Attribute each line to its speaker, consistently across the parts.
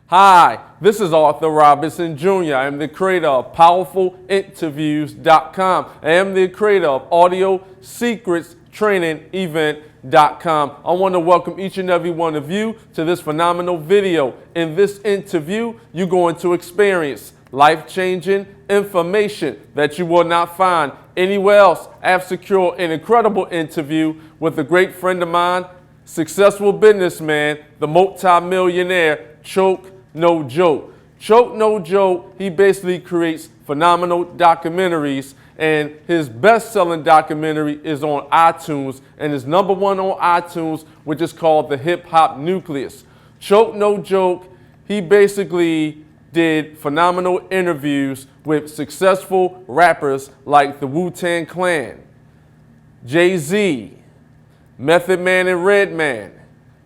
Speaker 1: Hi, this is Arthur Robinson Jr. I am the creator of PowerfulInterviews.com. I am the creator of AudioSecretsTrainingEvent.com. I want to welcome each and every one of you to this phenomenal video. In this interview, you're going to experience life-changing information that you will not find anywhere else. I have secured an incredible interview with a great friend of mine, successful businessman, the multi-millionaire Choke No Joke. Choke No Joke, he basically creates phenomenal documentaries, and his best-selling documentary is on iTunes and is #1 on iTunes, which is called the Hip Hop Nucleus. Choke No Joke, he basically did phenomenal interviews with successful rappers like the Wu-Tang Clan, Jay-Z, Method Man and Redman,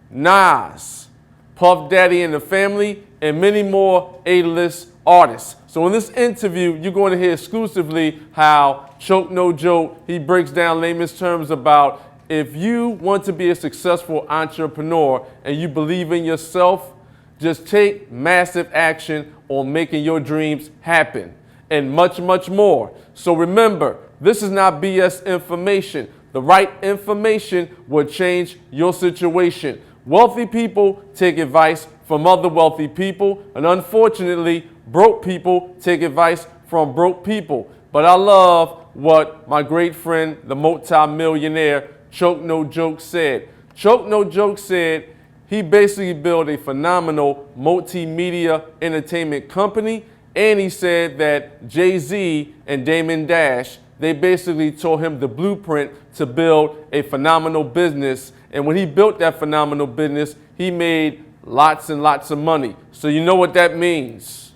Speaker 1: Nas, Puff Daddy and the Family, and many more A-list artists. So in this interview, you're going to hear exclusively how Choke No Joke, he breaks down layman's terms about if you want to be a successful entrepreneur and you believe in yourself, just take massive action on making your dreams happen, and much, much more. So remember, this is not BS information. The right information will change your situation. Wealthy people take advice from other wealthy people, and unfortunately, broke people take advice from broke people. But I love what my great friend, the multi-millionaire Choke No Joke said. Choke No Joke said he basically built a phenomenal multimedia entertainment company, and he said that Jay-Z and Damon Dash, they basically taught him the blueprint to build a phenomenal business. And when he built that phenomenal business, he made lots and lots of money. So you know what that means.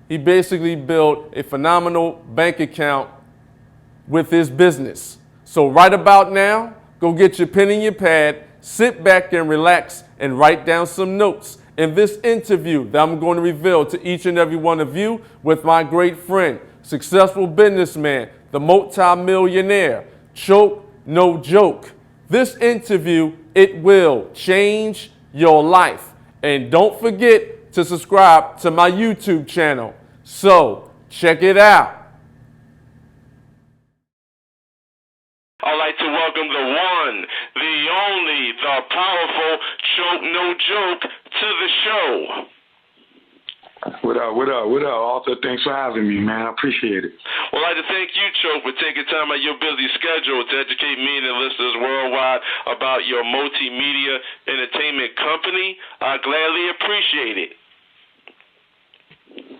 Speaker 1: He basically built a phenomenal bank account with his business. So right about now, go get your pen and your pad, sit back and relax and write down some notes. In this interview that I'm going to reveal to each and every one of you with my great friend, successful businessman, the multi-millionaire, Choke No Joke. This interview, it will change your life. And don't forget to subscribe to my YouTube channel. So, check it out. I'd like to welcome the one, the only, the powerful Choke No Joke to the show.
Speaker 2: What up, Arthur? Thanks for having me, man. I appreciate it.
Speaker 1: Well, I'd like to thank you, Choke, for taking time out of your busy schedule to educate me and the listeners worldwide about your multimedia entertainment company. I gladly appreciate it.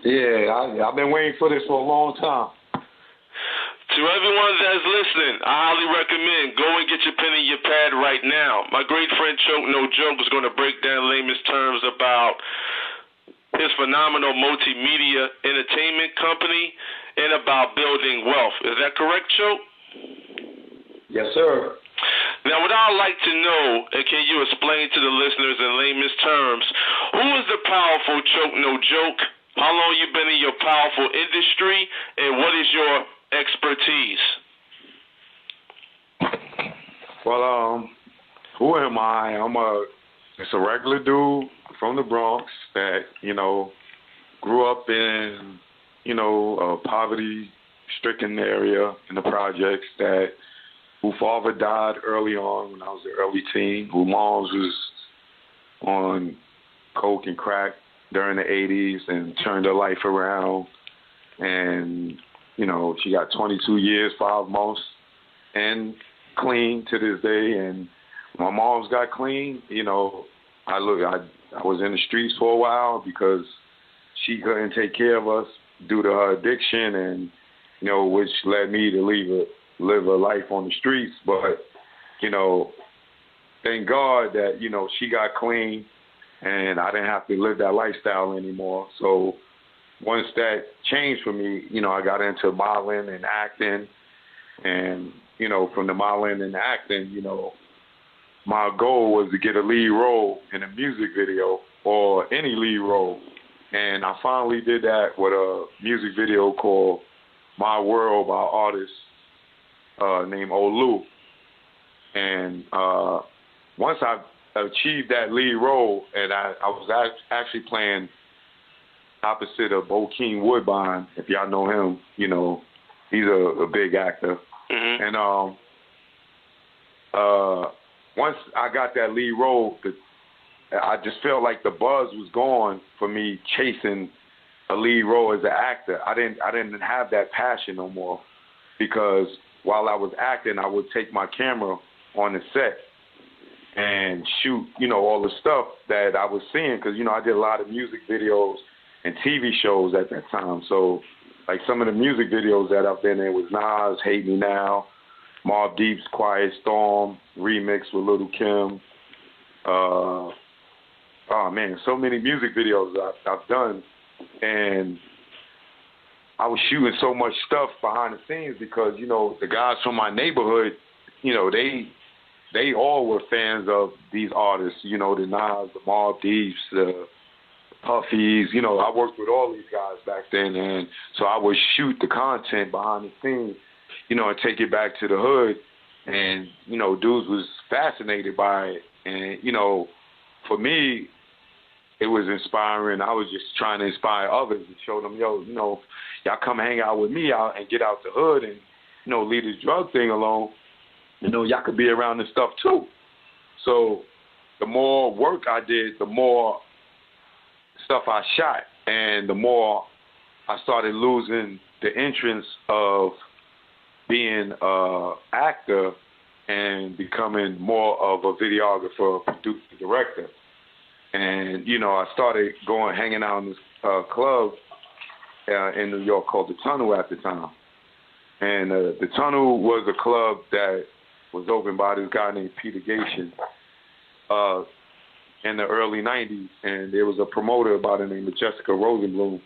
Speaker 2: Yeah, I've been waiting for this for a long time.
Speaker 1: To everyone that's listening, I highly recommend go and get your pen and your pad right now. My great friend Choke No Joke is going to break down layman's terms about his phenomenal multimedia entertainment company and about building wealth. Is that correct, Choke?
Speaker 2: Yes, sir.
Speaker 1: Now, what I'd like to know, can you explain to the listeners in layman's terms, who is the powerful Choke No Joke? How long you been in your powerful industry, and what is your expertise?
Speaker 2: Well, who am I? It's a regular dude from the Bronx that, grew up in, a poverty-stricken area in the projects whose father died early on when I was an early teen, whose moms was on coke and crack during the 80s and turned her life around. And, she got 22 years, 5 months, and clean to this day. And my mom's got clean, I was in the streets for a while because she couldn't take care of us due to her addiction, and which led me to live a life on the streets. But thank God that she got clean, and I didn't have to live that lifestyle anymore. So once that changed for me, I got into modeling and acting, and from the modeling and acting, my goal was to get a lead role in a music video or any lead role. And I finally did that with a music video called My World by an artist named Olu. And once I achieved that lead role, and I was actually playing opposite of Bokeem Woodbine. If y'all know him, you know, he's a big actor.
Speaker 3: Mm-hmm.
Speaker 2: And once I got that lead role, I just felt like the buzz was gone for me chasing a lead role as an actor. I didn't have that passion no more, because while I was acting, I would take my camera on the set and shoot, you know, all the stuff that I was seeing, because, you know, I did a lot of music videos and TV shows at that time. So, like, some of the music videos that I've been in was Nas, Hate Me Now, Mobb Deep's Quiet Storm, remix with Lil' Kim. Oh, man, so many music videos I've done. And I was shooting so much stuff behind the scenes because, you know, the guys from my neighborhood, you know, they all were fans of these artists, you know, the Nas, the Mobb Deeps, the Puffies. You know, I worked with all these guys back then, and so I would shoot the content behind the scenes, you know, and take it back to the hood. And, you know, dudes was fascinated by it. And, you know, for me, it was inspiring. I was just trying to inspire others and show them, yo, you know, y'all come hang out with me out and get out the hood and, you know, leave this drug thing alone. You know, y'all could be around this stuff too. So the more work I did, the more stuff I shot, and the more I started losing the entrance of being an actor and becoming more of a videographer, producer, director. And, you know, I started hanging out in this club in New York called The Tunnel at the time. And The Tunnel was a club that was opened by this guy named Delegation in the early 90s. And there was a promoter by the name of Jessica Rosenblum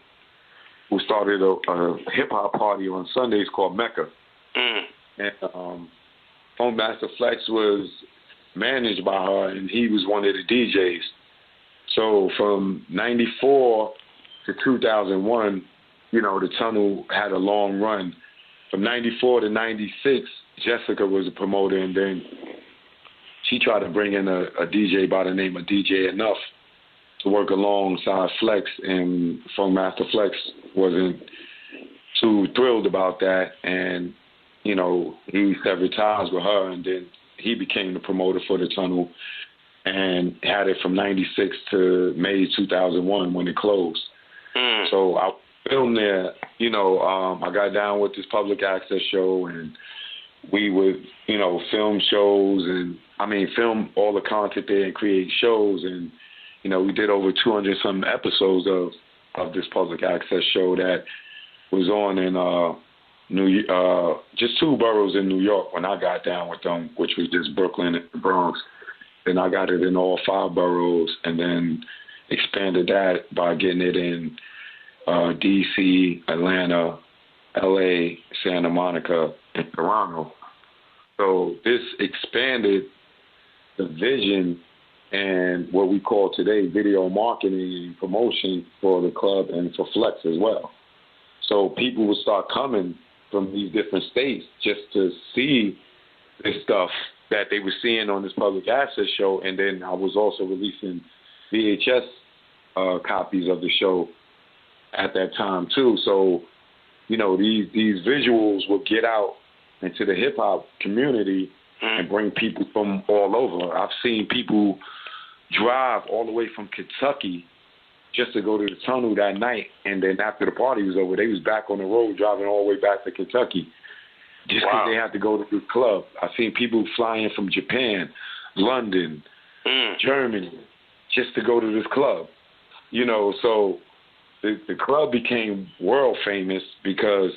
Speaker 2: who started a hip-hop party on Sundays called Mecca.
Speaker 3: Mm.
Speaker 2: And Funk Master Flex was managed by her, and he was one of the DJs. So from 94 to 2001, you know, The Tunnel had a long run. From 94 to 96, Jessica was a promoter, and then she tried to bring in a DJ by the name of DJ Enough to work alongside Flex, and Funk Master Flex wasn't too thrilled about that, and, you know, he severed ties with her, and then he became the promoter for The Tunnel and had it from 96 to May 2001 when it closed.
Speaker 3: Mm.
Speaker 2: So I filmed there, you know, I got down with this public access show, and we would, you know, film shows and, film all the content there and create shows. And, you know, we did over 200-some episodes of this public access show that was on in just two boroughs in New York when I got down with them, which was just Brooklyn and the Bronx. Then I got it in all 5 boroughs, and then expanded that by getting it in D.C., Atlanta, L.A., Santa Monica, and Toronto. So this expanded the vision and what we call today video marketing and promotion for the club and for Flex as well. So people would start coming from these different states just to see this stuff that they were seeing on this public access show. And then I was also releasing VHS copies of the show at that time too. So, you know, these visuals would get out into the hip hop community and bring people from all over. I've seen people drive all the way from Kentucky just to go to the Tunnel that night, and then after the party was over, they was back on the road driving all the way back to Kentucky just because they had to go to the club. I've seen people flying from Japan, London, Germany, just to go to this club. You know, so the club became world famous because,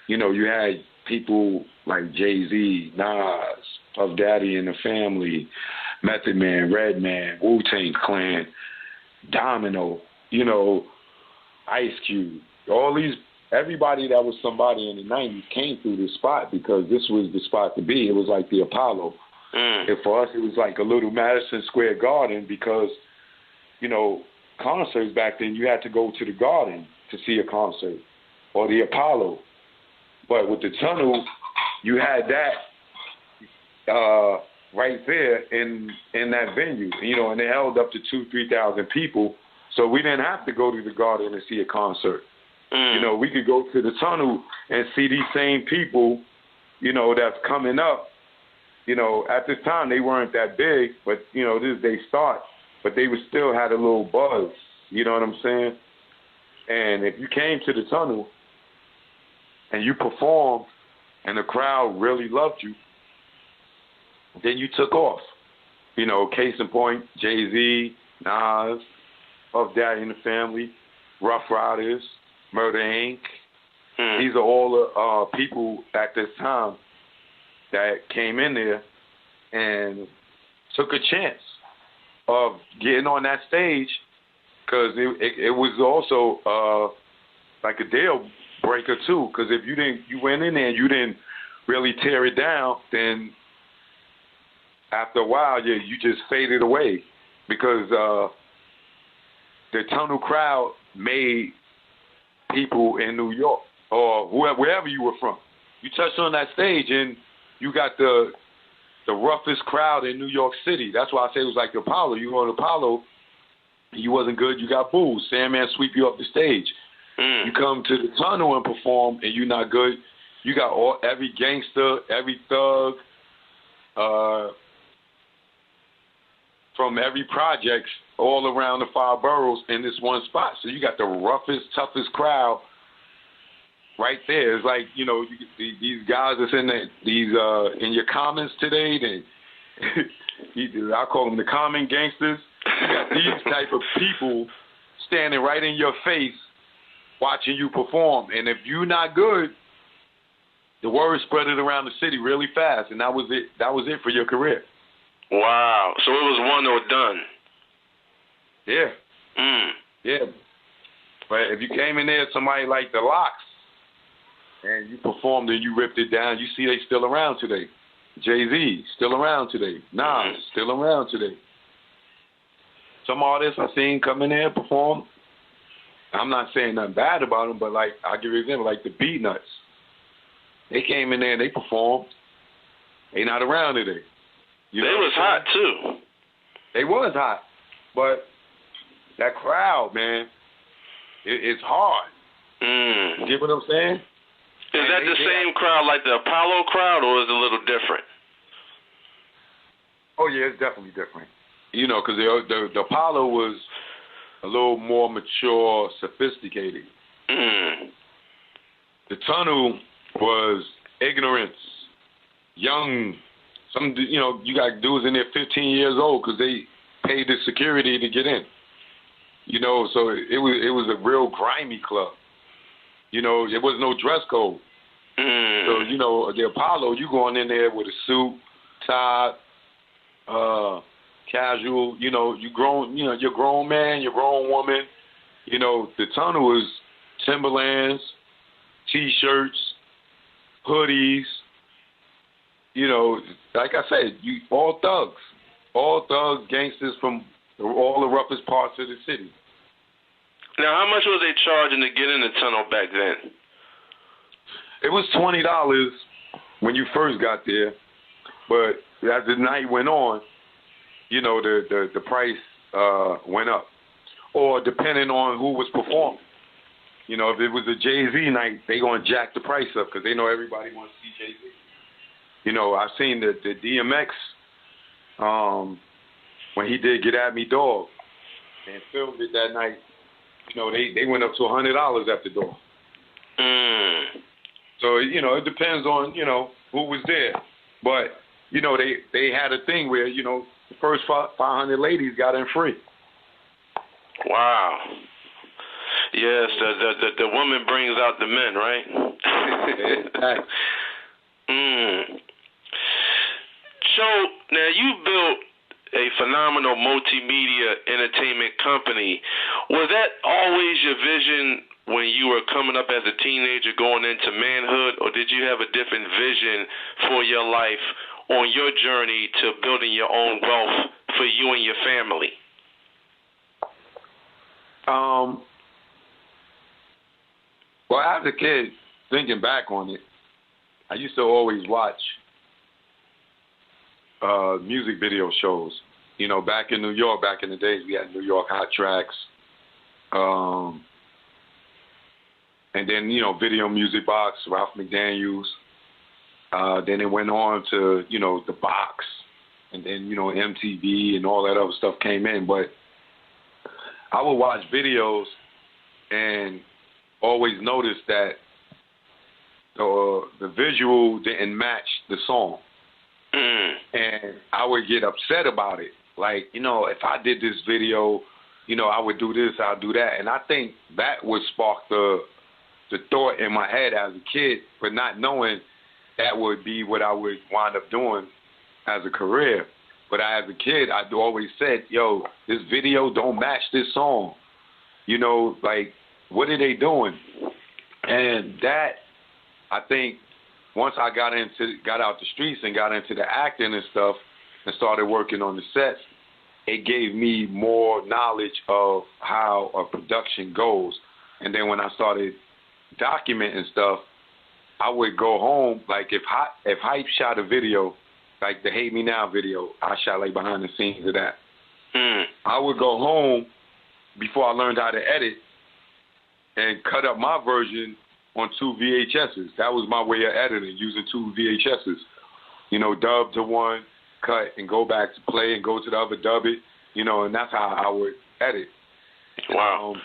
Speaker 2: you know, you had people like Jay-Z, Nas, Puff Daddy and the Family, Method Man, Redman, Wu-Tang Clan, Domino, you know, Ice Cube, all these, everybody that was somebody in the 90s came through this spot because this was the spot to be. It was like the Apollo. And for us, it was like a little Madison Square Garden because, you know, concerts back then, you had to go to the Garden to see a concert or the Apollo. But with the Tunnel, you had that right there in that venue, and it held up to 2,000-3,000 people. So we didn't have to go to the Garden to see a concert. We could go to the Tunnel and see these same people, that's coming up. At this time they weren't that big, but this is they start, but they would still had a little buzz. You know what I'm saying? And if you came to the Tunnel and you performed and the crowd really loved you, then you took off. Case in point, Jay-Z, Nas, Puff Daddy and the Family, Rough Riders, Murder Inc. These are all the people at this time that came in there and took a chance of getting on that stage, because it was also like a deal breaker too. Because if you went in there and you didn't really tear it down, then after a while, you just faded away, because the Tunnel crowd made people in New York or wherever you were from. You touched on that stage and you got the roughest crowd in New York City. That's why I say it was like the Apollo. You go to Apollo, you wasn't good, you got booed. Sandman sweep you off the stage. You come to the Tunnel and perform and you're not good, you got every gangster, every thug, from every project all around the 5 boroughs in this one spot. So you got the roughest, toughest crowd right there. It's like, these guys that's in in your comments today, I call them the common gangsters. You got these type of people standing right in your face watching you perform. And if you're not good, the word spread it around the city really fast, and that was it. That was it for your career.
Speaker 3: Wow. So it was one or done.
Speaker 2: Yeah. Yeah. But if you came in there, somebody like the Locks, and you performed and you ripped it down, you see they still around today. Jay-Z, still around today. Nas, still around today. Some artists I've seen come in there and perform. I'm not saying nothing bad about them, but I'll give you an example, like the Beat Nuts. They came in there and they performed. They not around today.
Speaker 3: They was hot too.
Speaker 2: They was hot, but that crowd, man, it's hard. You get what I'm saying?
Speaker 3: Is that the same crowd like the Apollo crowd, or is it a little different?
Speaker 2: Oh yeah, it's definitely different. Because the Apollo was a little more mature, sophisticated. The Tunnel was ignorance, young. You got dudes in there 15 years old because they paid the security to get in. So it was a real grimy club. There was no dress code. So, the Apollo, you going in there with a suit, tie, casual, you're grown man, you're grown woman. The Tunnel is Timberlands, T-shirts, hoodies, like I said, all thugs, gangsters from all the roughest parts of the city.
Speaker 3: Now, how much was they charging to get in the Tunnel back then?
Speaker 2: It was $20 when you first got there, but as the night went on, the price went up, or depending on who was performing. If it was a Jay-Z night, they gonna jack the price up because they know everybody wants to see Jay-Z. I've seen the DMX when he did Get At Me Dog and filmed it that night. They went up to $100 at the door. So it depends on who was there, but they had a thing where the first 500 ladies got in free.
Speaker 3: Wow. Yes, the woman brings out the men, right?
Speaker 2: Exactly.
Speaker 3: So now you built a phenomenal multimedia entertainment company. Was that always your vision when you were coming up as a teenager going into manhood, or did you have a different vision for your life on your journey to building your own wealth for you and your family?
Speaker 2: Well, as a kid, thinking back on it, I used to always watch music video shows. You know, back in New York, back in the days, we had New York Hot Tracks. And then, you know, Video Music Box, Ralph McDaniels. Then it went on to, you know, The Box. And then, you know, MTV and all that other stuff came in. But I would watch videos and always notice that the visual didn't match the song. And I would get upset about it. Like, you know, if I did this video, you know, I would do this, I'll do that. And I think that would spark the thought in my head as a kid, but not knowing that would be what I would wind up doing as a career. But as a kid, I always said, yo, this video don't match this song. You know, like, what are they doing? And that, I think, once I got out the streets and got into the acting and stuff and started working on the sets, it gave me more knowledge of how a production goes. And then when I started documenting stuff, I would go home, like if Hype shot a video, like the Hate Me Now video, I shot like behind the scenes of that. I would go home before I learned how to edit and cut up my version on 2 VHSs. That was my way of editing, using 2 VHSs. You know, dub to one, cut, and go back to play and go to the other, dub it, you know, and that's how I would edit.
Speaker 3: Wow.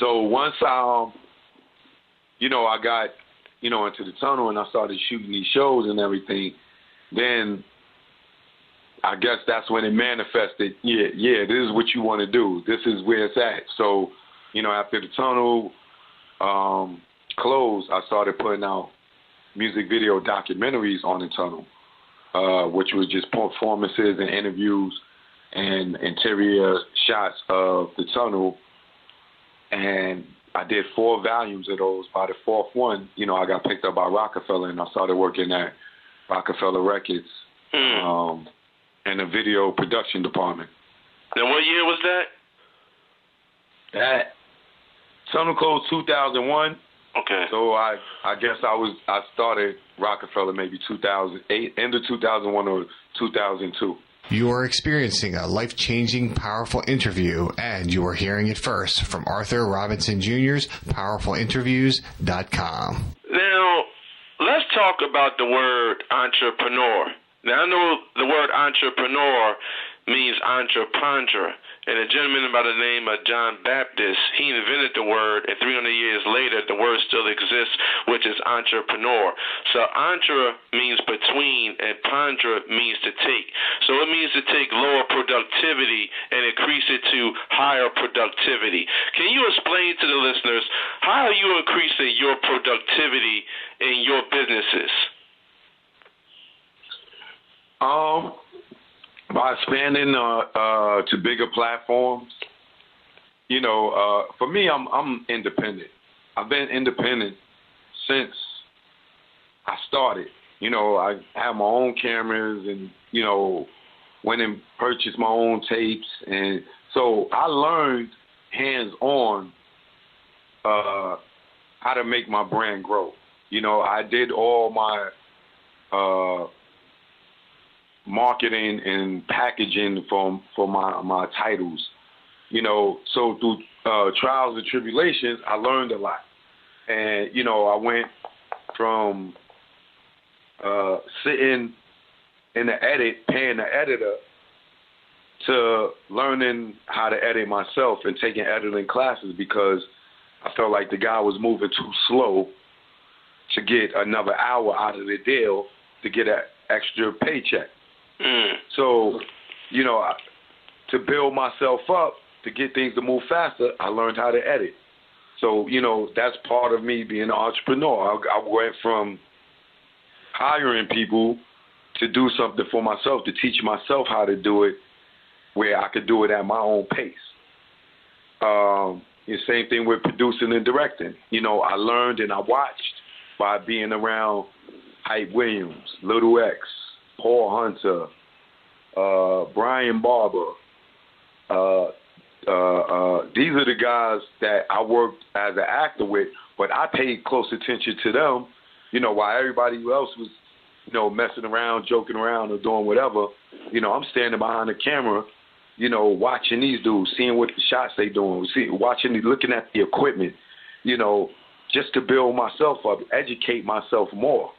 Speaker 2: So once you know, I got, you know, into the tunnel and I started shooting these shows and everything, then I guess that's when it manifested, yeah, this is what you want to do. This is where it's at. So, you know, after the tunnel closed, I started putting out music video documentaries on the tunnel, which was just performances and interviews and interior shots of the tunnel. And I did 4 volumes of those. By the 4th one, you know, I got picked up by Roc-A-Fella, and I started working at Roc-A-Fella Records in the video production department.
Speaker 3: And what year was that?
Speaker 2: That tunnel closed 2001.
Speaker 3: Okay.
Speaker 2: So I guess I started Roc-A-Fella maybe 2008, end of 2001 or 2002.
Speaker 4: You are experiencing a life-changing, powerful interview, and you are hearing it first from Arthur Robinson Jr.'s PowerfulInterviews.com.
Speaker 3: Now, let's talk about the word entrepreneur. Now, I know the word entrepreneur means entrepreneur, and a gentleman by the name of John Baptist, he invented the word, and 300 years later, the word still exists, which is entrepreneur. So entre means between, and pondre means to take. So it means to take lower productivity and increase it to higher productivity. Can you explain to the listeners, how are you increasing your productivity in your businesses?
Speaker 2: By expanding to bigger platforms. You know, for me, I'm independent. I've been independent since I started. You know, I have my own cameras and, you know, went and purchased my own tapes. And so I learned hands-on how to make my brand grow. You know, I did all my marketing and packaging for my titles, you know. So through trials and tribulations, I learned a lot. And, you know, I went from sitting in the edit, paying the editor, to learning how to edit myself and taking editing classes because I felt like the guy was moving too slow to get another hour out of the deal to get an extra paycheck. So, you know, to build myself up, to get things to move faster, I learned how to edit. So, you know, that's part of me being an entrepreneur. I went from hiring people to do something for myself, to teach myself how to do it where I could do it at my own pace. The same thing with producing and directing. You know, I learned and I watched by being around Hype Williams, Little X, Paul Hunter, Brian Barber. These are the guys that I worked as an actor with, but I paid close attention to them, you know, while everybody else was messing around, joking around, or doing whatever, I'm standing behind the camera, watching these dudes, seeing what the shots they doing, looking at the equipment, just to build myself up, educate myself more.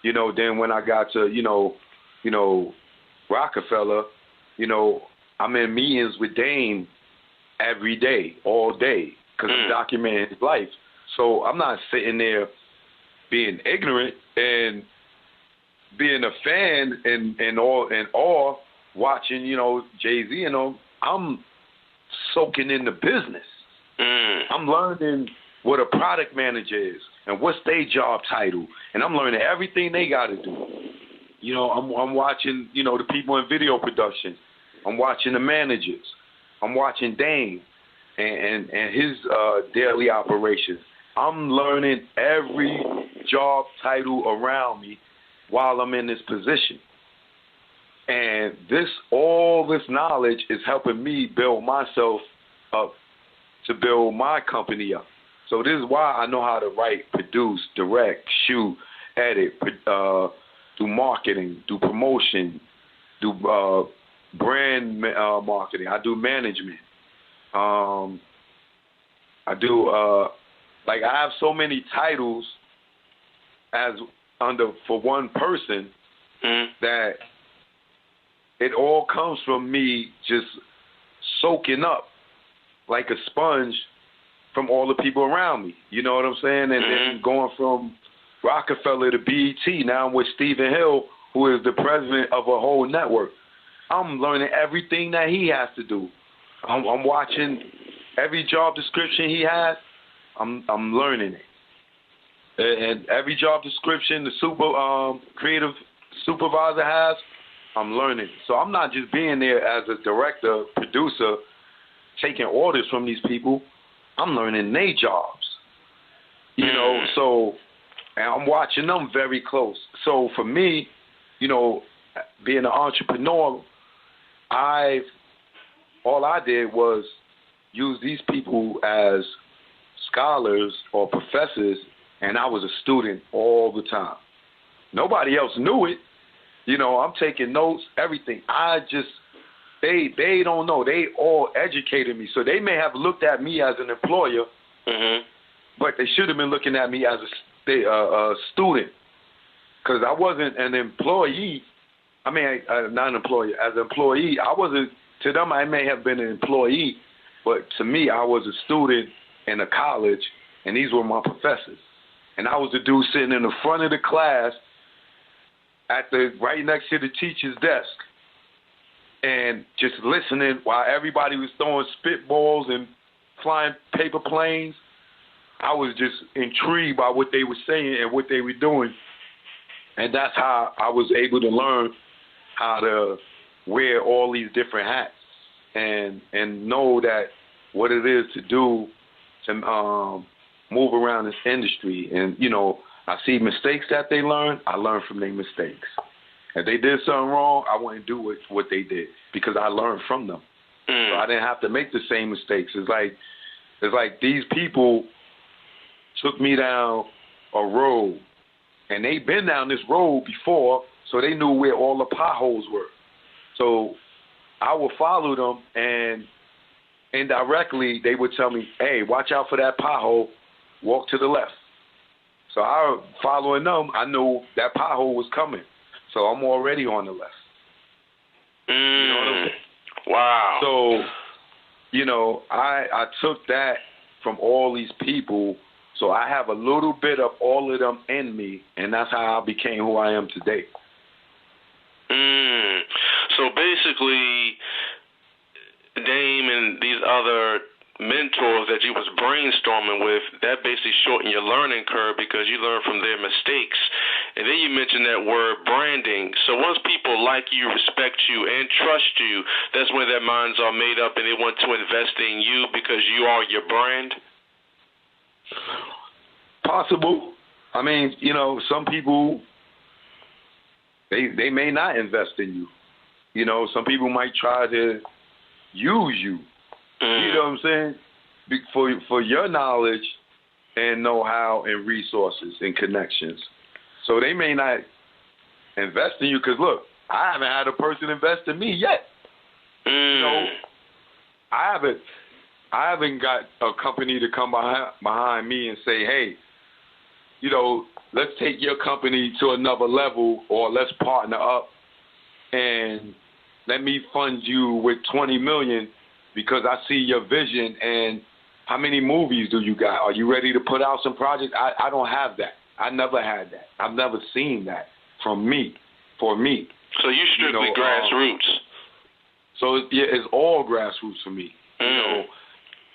Speaker 2: Then when I got to, Roc-A-Fella, I'm in meetings with Dame every day, all day, because I'm documenting his life. So I'm not sitting there being ignorant and being a fan and awe, watching, Jay-Z and them. I'm soaking in the business. I'm learning what a product manager is and what's their job title, and I'm learning everything they got to do. I'm watching, the people in video production. I'm watching the managers. I'm watching Dame and his daily operations. I'm learning every job title around me while I'm in this position. And all this knowledge is helping me build myself up to build my company up. So this is why I know how to write, produce, direct, shoot, edit, do marketing, do promotion, do brand marketing. I do management. I do I have so many titles for one person that it all comes from me just soaking up like a sponge from all the people around me. You know what I'm saying? And then going from Roc-A-Fella to BET. Now I'm with Stephen Hill, who is the president of a whole network. I'm learning everything that he has to do. I'm watching every job description he has. I'm learning it. And every job description the creative supervisor has, I'm learning. So I'm not just being there as a director, producer, taking orders from these people. I'm learning their jobs. So and I'm watching them very close. So for me, being an entrepreneur, all I did was use these people as scholars or professors, and I was a student all the time. Nobody else knew it. I'm taking notes, everything. They don't know. They all educated me. So they may have looked at me as an employer, but they should have been looking at me as a student, because I wasn't an employee. I mean, not an employer. As an employee, I wasn't. To them, I may have been an employee, but to me, I was a student in a college, and these were my professors. And I was the dude sitting in the front of the class, right next to the teacher's desk, and just listening while everybody was throwing spitballs and flying paper planes. I was just intrigued by what they were saying and what they were doing. And that's how I was able to learn how to wear all these different hats and know that what it is to do to move around this industry. And, I see mistakes that they learn. I learn from their mistakes. If they did something wrong, I wouldn't do what they did because I learned from them. So I didn't have to make the same mistakes. It's like these people took me down a road, and they've been down this road before, so they knew where all the potholes were. So I would follow them, and indirectly they would tell me, hey, watch out for that pothole, walk to the left. So I was following them. I knew that pothole was coming, so I'm already on the left. You know what I'm saying?
Speaker 3: Wow.
Speaker 2: So, I took that from all these people. So I have a little bit of all of them in me, and that's how I became who I am today.
Speaker 3: So basically, Dame and these other mentors that you was brainstorming with, that basically shortened your learning curve because you learned from their mistakes. And then you mentioned that word branding. So once people like you, respect you, and trust you, that's when their minds are made up and they want to invest in you because you are your brand?
Speaker 2: Possible. I mean, some people, they may not invest in you. Some people might try to use you. You know what I'm saying? For your knowledge and know-how and resources and connections. So they may not invest in you. Because look, I haven't had a person invest in me yet. You know, I haven't got a company to come behind me and say, hey, you know, let's take your company to another level, or let's partner up and let me fund you with $20 million because I see your vision. And how many movies do you got? Are you ready to put out some projects? I don't have that. I never had that. I've never seen that from me, for me.
Speaker 3: So you strictly grassroots.
Speaker 2: So it's all grassroots for me. You know,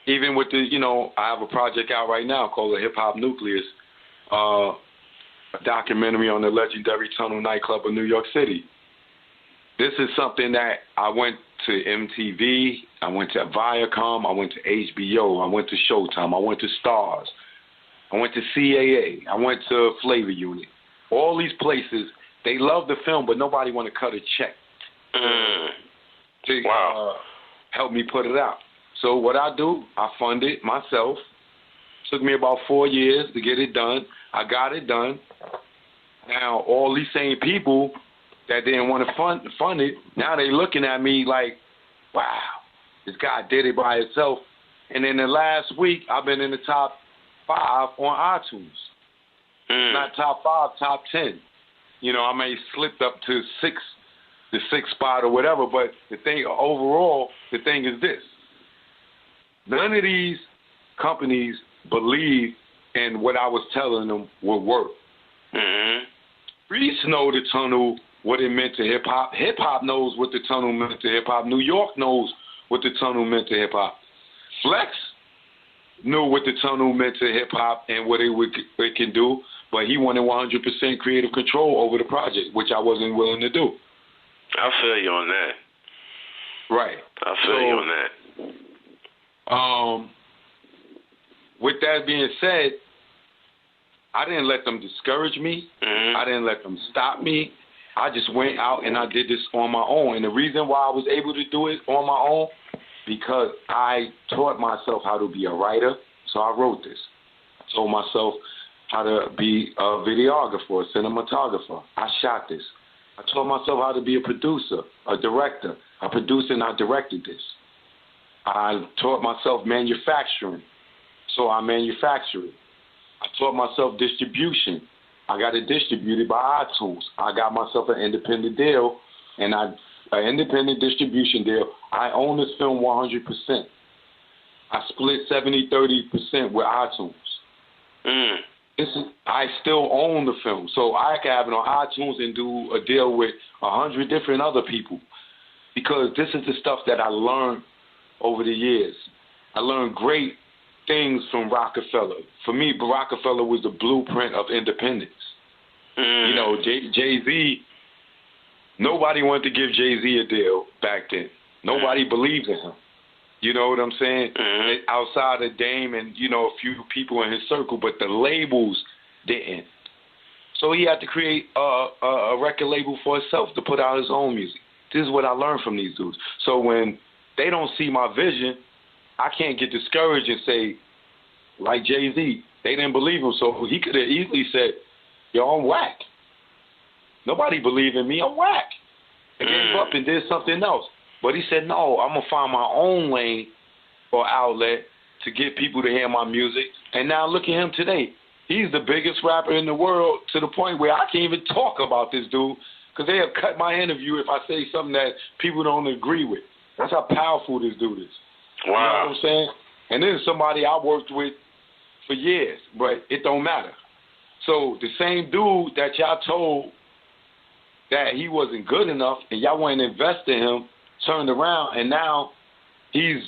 Speaker 2: even with the, you know, I have a project out right now called the Hip Hop Nucleus, a documentary on the legendary Tunnel nightclub of New York City. This is something that I went to MTV, I went to Viacom, I went to HBO, I went to Showtime, I went to Stars, I went to CAA, I went to Flavor Unit. All these places, they love the film, but nobody want to cut a check to help me put it out. So what I do, I fund it myself. Took me about 4 years to get it done. I got it done. Now, all these same people that didn't want to fund it, now they looking at me like, wow, this guy did it by himself. And in the last week, I've been in the top 5 on iTunes. Not top 5, top 10. You know, I may slipped up to the sixth spot or whatever, but the thing overall, the thing is this. None of these companies believe in what I was telling them would work. Reese know the tunnel, what it meant to hip-hop. Hip-hop knows what the tunnel meant to hip-hop. New York knows what the tunnel meant to hip-hop. Flex knew what the tunnel meant to hip-hop and what it can do, but he wanted 100% creative control over the project, which I wasn't willing to do.
Speaker 3: I feel you on that.
Speaker 2: Right.
Speaker 3: I feel you on that.
Speaker 2: With that being said, I didn't let them discourage me. I didn't let them stop me. I just went out and I did this on my own. And the reason why I was able to do it on my own, because I taught myself how to be a writer. So I wrote this. I told myself how to be a videographer, a cinematographer. I shot this. I taught myself how to be a producer, a director. I produced and I directed this. I taught myself manufacturing, so I manufactured it. I taught myself distribution. I got it distributed by iTunes. I got myself an independent deal, and an independent distribution deal. I own this film 100%. I split 70-30% with iTunes. I still own the film, so I can have it on iTunes and do a deal with 100 different other people, because this is the stuff that I learned over the years. I learned great things from Roc-A-Fella. For me, Roc-A-Fella was the blueprint of independence. You know, Jay-Z, nobody wanted to give Jay-Z a deal back then. Nobody believed in him. You know what I'm saying? Outside of Dame and, you know, a few people in his circle, but the labels didn't. So he had to create a record label for himself to put out his own music. This is what I learned from these dudes. So when they don't see my vision, I can't get discouraged and say, like Jay-Z, they didn't believe him. So he could have easily said, yo, I'm whack. Nobody believed in me. I'm whack. I gave up and did something else. But he said, no, I'm going to find my own lane or outlet to get people to hear my music. And now look at him today. He's the biggest rapper in the world, to the point where I can't even talk about this dude because they have cut my interview if I say something that people don't agree with. That's how powerful this dude is.
Speaker 3: Wow.
Speaker 2: You know what I'm saying? And this is somebody I worked with for years, but it don't matter. So the same dude that y'all told that he wasn't good enough and y'all wanted to invest in him turned around, and now he's,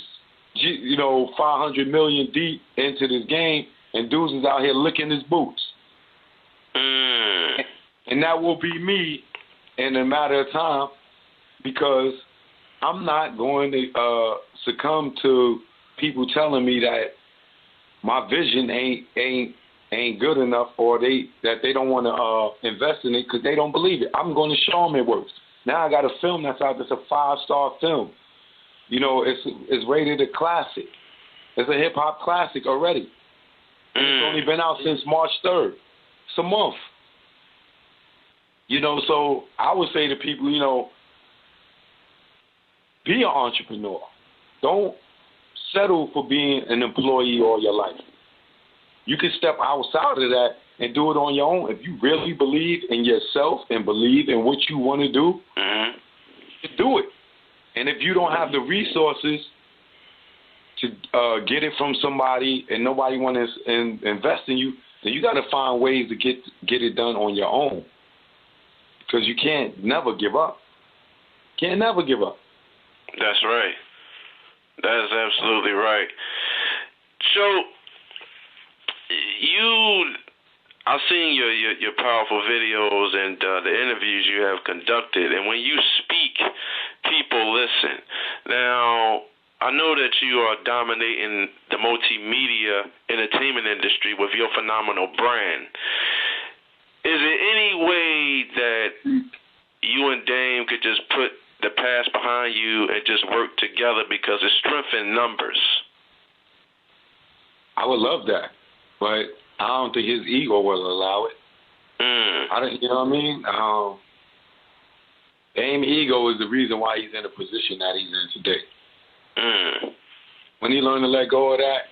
Speaker 2: you know, 500 million deep into this game, and dudes is out here licking his boots. And that will be me in a matter of time, because I'm not going to succumb to people telling me that my vision ain't good enough, or that they don't want to invest in it because they don't believe it. I'm going to show them it works. Now I got a film that's out that's a 5-star film. You know, it's rated a classic. It's a hip-hop classic already. And it's only been out since March 3rd. It's a month. So I would say to people, be an entrepreneur. Don't settle for being an employee all your life. You can step outside of that and do it on your own. If you really believe in yourself and believe in what you want to do, do it. And if you don't have the resources to get it from somebody and nobody wants to invest in you, then you got to find ways to get it done on your own. Because you can't never give up. Can't never give up.
Speaker 3: That's right. That is absolutely right. So, I've seen your powerful videos and the interviews you have conducted, and when you speak, people listen. Now, I know that you are dominating the multimedia entertainment industry with your phenomenal brand. Is there any way that you and Dame could just put the past behind you and just work together, because it's strength in numbers?
Speaker 2: I would love that, but I don't think his ego will allow it. You know what I mean? Dame's ego is the reason why he's in the position that he's in today. When he learned to let go of that,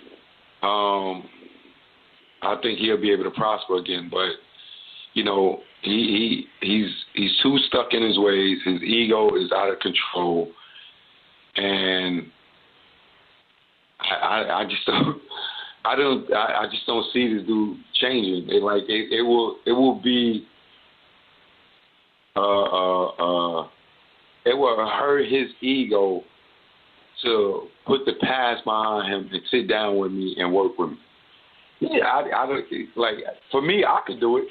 Speaker 2: I think he'll be able to prosper again. But he's too stuck in his ways. His ego is out of control, and I just don't. I just don't see this dude changing. It will be. It will hurt his ego to put the past behind him and sit down with me and work with me. Yeah, I for me, I could do it.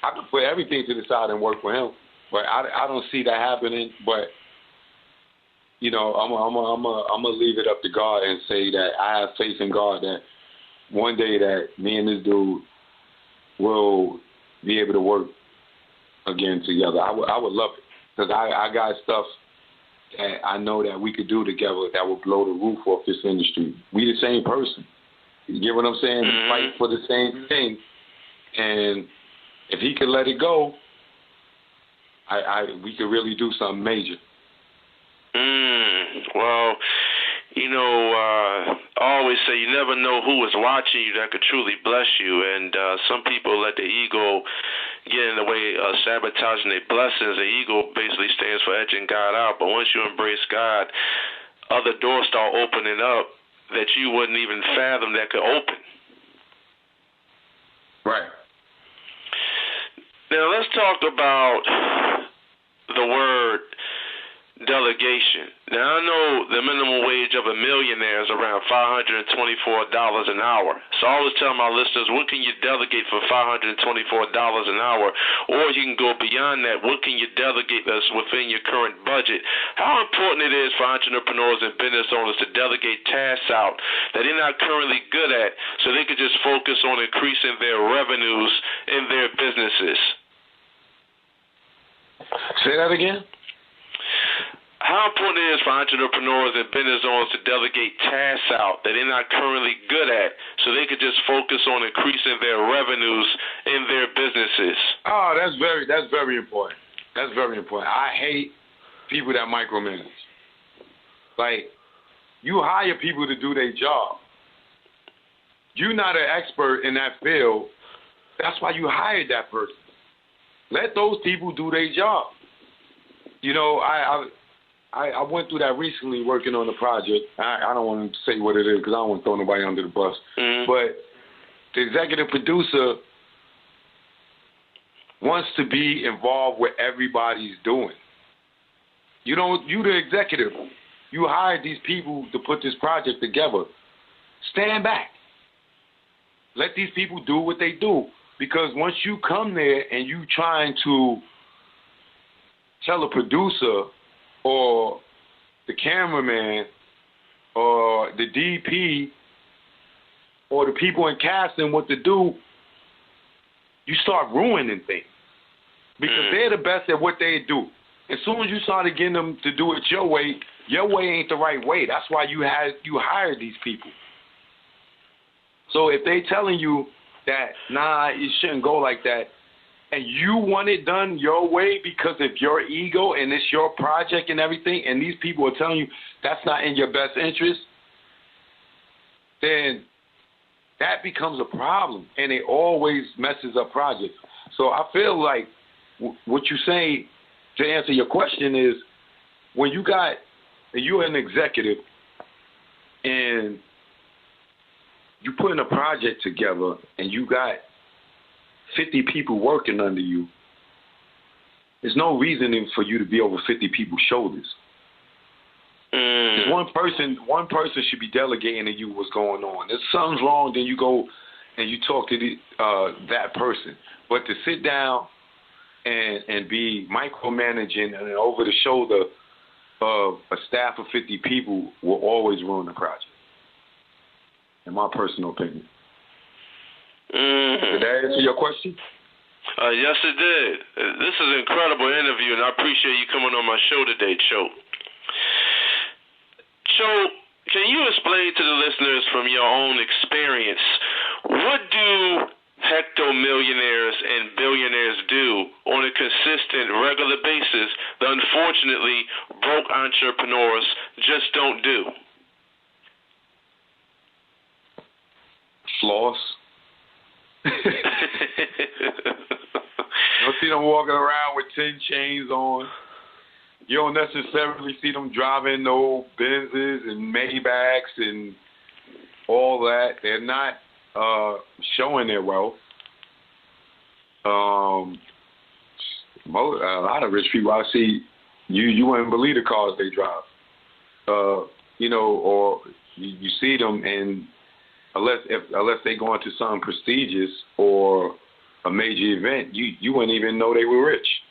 Speaker 2: I could put everything to the side and work for him, but I don't see that happening. But I'm gonna leave it up to God and say that I have faith in God that one day that me and this dude will be able to work again together. I would love it, because I got stuff that I know that we could do together that will blow the roof off this industry. We the same person. You get what I'm saying? We fight for the same thing, and if he could let it go, we could really do something major.
Speaker 3: Well, I always say you never know who is watching you that could truly bless you, and some people let the ego get in the way of sabotaging their blessings. The ego basically stands for edging God out, but once you embrace God, other doors start opening up that you wouldn't even fathom that could open.
Speaker 2: Right.
Speaker 3: Now let's talk about the word delegation. Now I know the minimum wage of a millionaire is around $524 an hour. So I always tell my listeners, what can you delegate for $524 an hour? Or you can go beyond that. What can you delegate that's within your current budget? How important it is for entrepreneurs and business owners to delegate tasks out that they're not currently good at, so they could just focus on increasing their revenues in their businesses.
Speaker 2: Say that again?
Speaker 3: How important it is for entrepreneurs and business owners to delegate tasks out that they're not currently good at, so they could just focus on increasing their revenues in their businesses?
Speaker 2: Oh, that's very important. That's very important. I hate people that micromanage. Like, you hire people to do their job. You're not an expert in that field. That's why you hired that person. Let those people do their job. I went through that recently working on the project. I don't want to say what it is because I don't want to throw nobody under the bus. But the executive producer wants to be involved with everybody's doing. You the executive. You hired these people to put this project together. Stand back. Let these people do what they do. Because once you come there and you trying to tell a producer or the cameraman or the DP or the people in casting what to do, you start ruining things. Because they're the best at what they do. As soon as you started getting them to do it your way ain't the right way. That's why you hired these people. So if they telling you that, nah, it shouldn't go like that, and you want it done your way because of your ego and it's your project and everything, and these people are telling you that's not in your best interest, then that becomes a problem, and it always messes up projects. So I feel like what you say, to answer your question, is when you're an executive and you putting a project together and you got 50 people working under you, there's no reason for you to be over 50 people's shoulders. One person should be delegating to you what's going on. If something's wrong, then you go and you talk to that person. But to sit down and be micromanaging and over the shoulder of a staff of 50 people will always ruin the project, in my personal opinion. Did that answer your question?
Speaker 3: Yes, it did. This is an incredible interview, and I appreciate you coming on my show today, Cho. Cho, can you explain to the listeners from your own experience, what do hecto-millionaires and billionaires do on a consistent, regular basis that unfortunately broke entrepreneurs just don't do?
Speaker 2: Floss. You don't see them walking around with 10 chains on. You don't necessarily see them driving no Benzes and Maybachs and all that. They're not showing their wealth. A lot of rich people I see, you wouldn't believe the cars they drive. Or you see them, and unless they go into something prestigious or a major event, you wouldn't even know they were rich.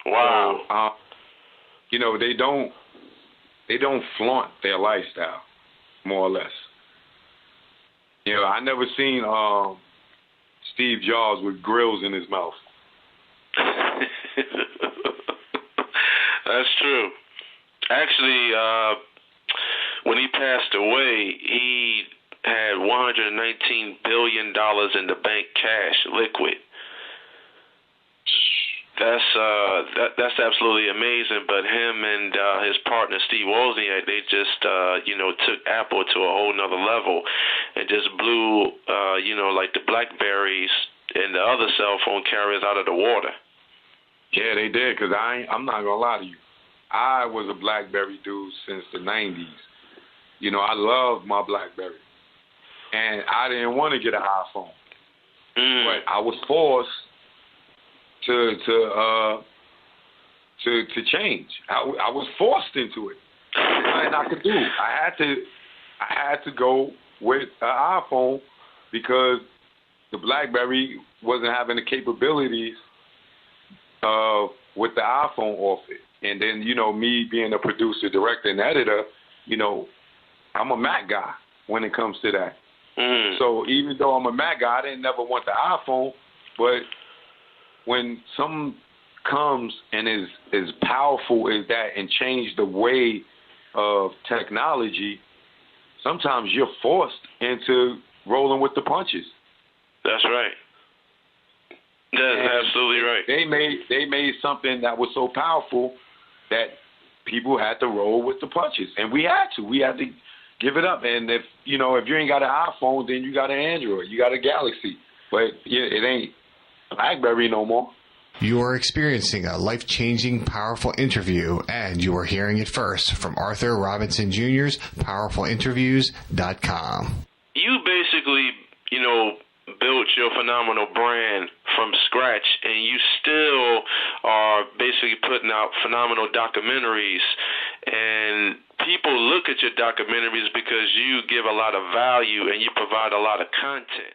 Speaker 3: Wow.
Speaker 2: So, they don't flaunt their lifestyle, more or less. I never seen Steve Jobs with grills in his mouth.
Speaker 3: That's true. Actually, when he passed away, he had $119 billion in the bank, cash, liquid. That's absolutely amazing. But him and his partner Steve Wozniak, they just took Apple to a whole nother level and just blew like the BlackBerries and the other cell phone carriers out of the water.
Speaker 2: Yeah, they did. Because I'm not gonna lie to you, I was a BlackBerry dude since the '90s. I loved my BlackBerry, and I didn't want to get an iPhone, but I was forced to change. I was forced into it. There's nothing I could do. I had to go with an iPhone because the BlackBerry wasn't having the capabilities with the iPhone off it. And then, me being a producer, director, and editor, I'm a Mac guy when it comes to that. So even though I'm a Mac guy, I didn't never want the iPhone, but when something comes and is as powerful as that and change the way of technology, sometimes you're forced into rolling with the punches.
Speaker 3: That's right. That's absolutely right.
Speaker 2: They made something that was so powerful that people had to roll with the punches, and we had to give it up. And if you ain't got an iPhone, then you got an Android, you got a Galaxy, but it ain't BlackBerry no more.
Speaker 4: You are experiencing a life-changing, powerful interview, and you are hearing it first from Arthur Robinson Jr.'s PowerfulInterviews.com.
Speaker 3: You basically, built your phenomenal brand from scratch, and you still are basically putting out phenomenal documentaries. And people look at your documentaries because you give a lot of value and you provide a lot of content.